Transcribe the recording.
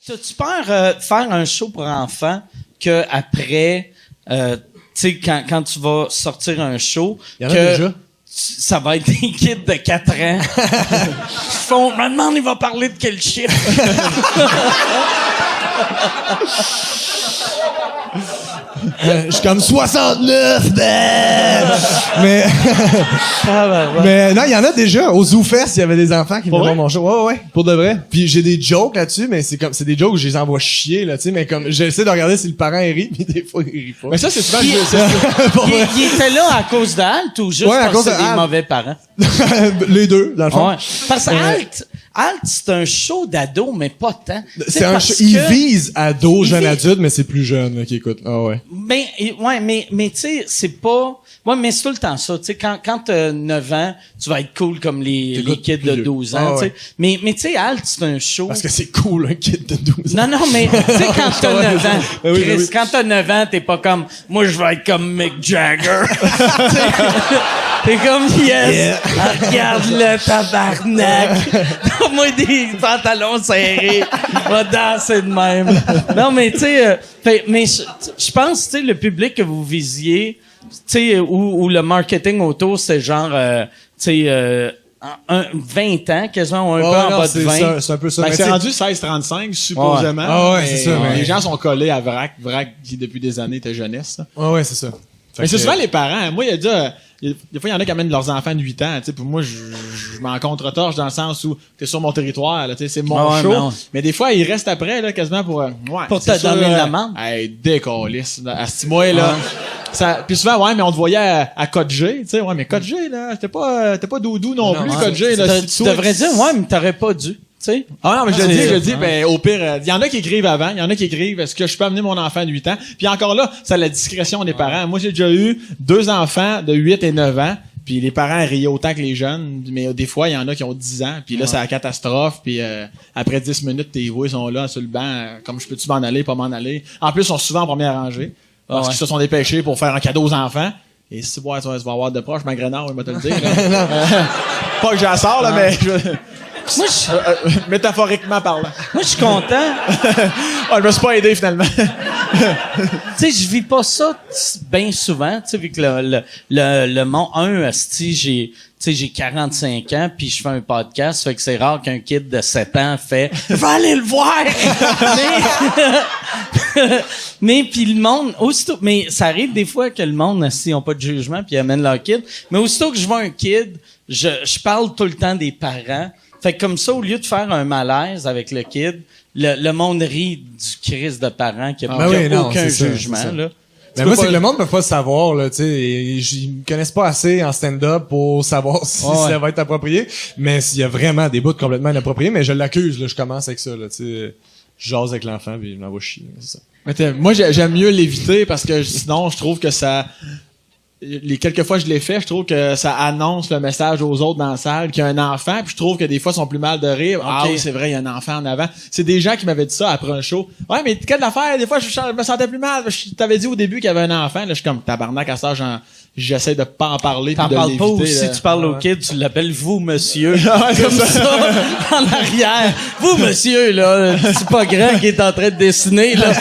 T'as-tu peur de faire un show pour enfants que après, tu sais, quand tu vas sortir un show, il y en a déjà. Ça va être des kids de 4 ans. Ils font, me demande, il va parler de quel chiffre? Je suis comme 69, mais mais non, il y en a déjà. Au ZooFest, il y avait des enfants qui venaient voir mon show. Ouais, pour de vrai. Puis j'ai des jokes là-dessus, mais c'est des jokes où je les envoie chier là, tu sais. Mais comme j'essaie de regarder si le parent rit, puis des fois il rit pas. Mais ça c'est souvent. Il était là à cause de Halt ou juste parce que c'est des mauvais parents? Les deux, dans le fond. Ouais. Parce que Halt, c'est un show d'ado, mais pas tant. C'est un show, il vise ado, jeune adulte, mais c'est plus jeune là, qui écoute. Ah ouais. Ben, ouais, mais tu sais, c'est pas... Ouais, mais c'est tout le temps ça. Tu sais, quand t'as 9 ans, tu vas être cool comme les kids de 12 ans, tu sais. Mais tu sais, Halt, c'est un show... Parce que c'est cool, un kid de 12 ans. Non, mais tu sais, quand t'as 9 ans, Chris, quand t'as 9 ans, t'es pas comme... Moi, je vais être comme Mick Jagger. T'es comme, yes, regarde le tabarnak. Donne-moi des pantalons serrés. Va danser de même. Non, mais tu sais, mais je pense, tu sais, le public que vous visiez, tu sais, où le marketing autour, c'est genre, tu sais, 20 ans, quasiment, un peu en bas de 20. C'est un peu ça. Ben, c'est rendu 16-35, supposément. Ah ouais, c'est ça. Les gens sont collés à Vrac qui, depuis des années, était jeunesse. Ouais, c'est ça. Mais c'est souvent les parents. Moi, des fois, il y en a qui amènent leurs enfants de 8 ans. Tu sais, pour moi, je m'en contre-torche dans le sens où t'es sur mon territoire, là, tu sais, c'est mon show. Mais des fois, ils restent après, là, quasiment pour te donner de l'amende. Hey, décalisse. À 6 mois, là. Puis souvent, ouais, mais on te voyait à Code G, tu sais, ouais, mais Code G, là, t'es pas doudou non plus, Code G, là. Tu devrais dire, ouais, mais t'aurais pas dû. T'sais? Ah non, mais je dis, ben, au pire, il y en a qui écrivent avant, il y en a qui écrivent, est-ce que je peux amener mon enfant de 8 ans? Puis encore là, c'est la discrétion des parents. Moi, j'ai déjà eu 2 enfants de 8 et 9 ans, puis les parents riaient autant que les jeunes, mais des fois, il y en a qui ont 10 ans, puis là, c'est la catastrophe, puis après 10 minutes, tes voix sont là sur le banc, comme je peux-tu m'en aller, pas m'en aller. En plus, ils sont souvent en première rangée, parce qu'ils se sont dépêchés pour faire un cadeau aux enfants. Et si tu vas avoir de proche, ma grenade, il va te le dire. Pas que j'en sors, là, mais... Moi, métaphoriquement parlant. Moi, je suis content. Je me suis pas aidé, finalement. Tu sais, je vis pas ça bien souvent, tu sais, vu que le monde, j'ai 45 ans, puis je fais un podcast, fait que c'est rare qu'un kid de 7 ans fait « Va aller le voir! » Mais puis le monde, aussitôt... Mais ça arrive des fois que le monde, s'ils ont pas de jugement, puis ils amènent leur kid. Mais aussitôt que je vois un kid, je parle tout le temps des parents. Fait que comme ça, au lieu de faire un malaise avec le kid, le monde rit du crise de parents qui a aucun jugement, là. Mais moi, c'est que le monde peut pas le savoir, là, tu sais. Ils me connaissent pas assez en stand-up pour savoir si ça va être approprié. Mais s'il y a vraiment des bouts complètement inappropriés, mais je l'accuse, là, je commence avec ça, là, tu sais. Je jase avec l'enfant, puis je m'envoie chier, c'est ça. Moi, j'aime mieux l'éviter parce que sinon, je trouve que ça... Les quelques fois que je l'ai fait, je trouve que ça annonce le message aux autres dans la salle qu'il y a un enfant, puis je trouve que des fois, ils sont plus mal de rire. Okay. Ah oui, c'est vrai, il y a un enfant en avant. C'est des gens qui m'avaient dit ça après un show. Ouais, mais quelle affaire? Des fois, je me sentais plus mal. Je t'avais dit au début qu'il y avait un enfant. Là, je suis comme tabarnak à ça, j'essaie de pas en parler. T'en parles pas ou si tu parles au kid, tu l'appelles vous, monsieur. Comme ça, en arrière. Vous, monsieur, là, c'est pas grand qui est en train de dessiner, là.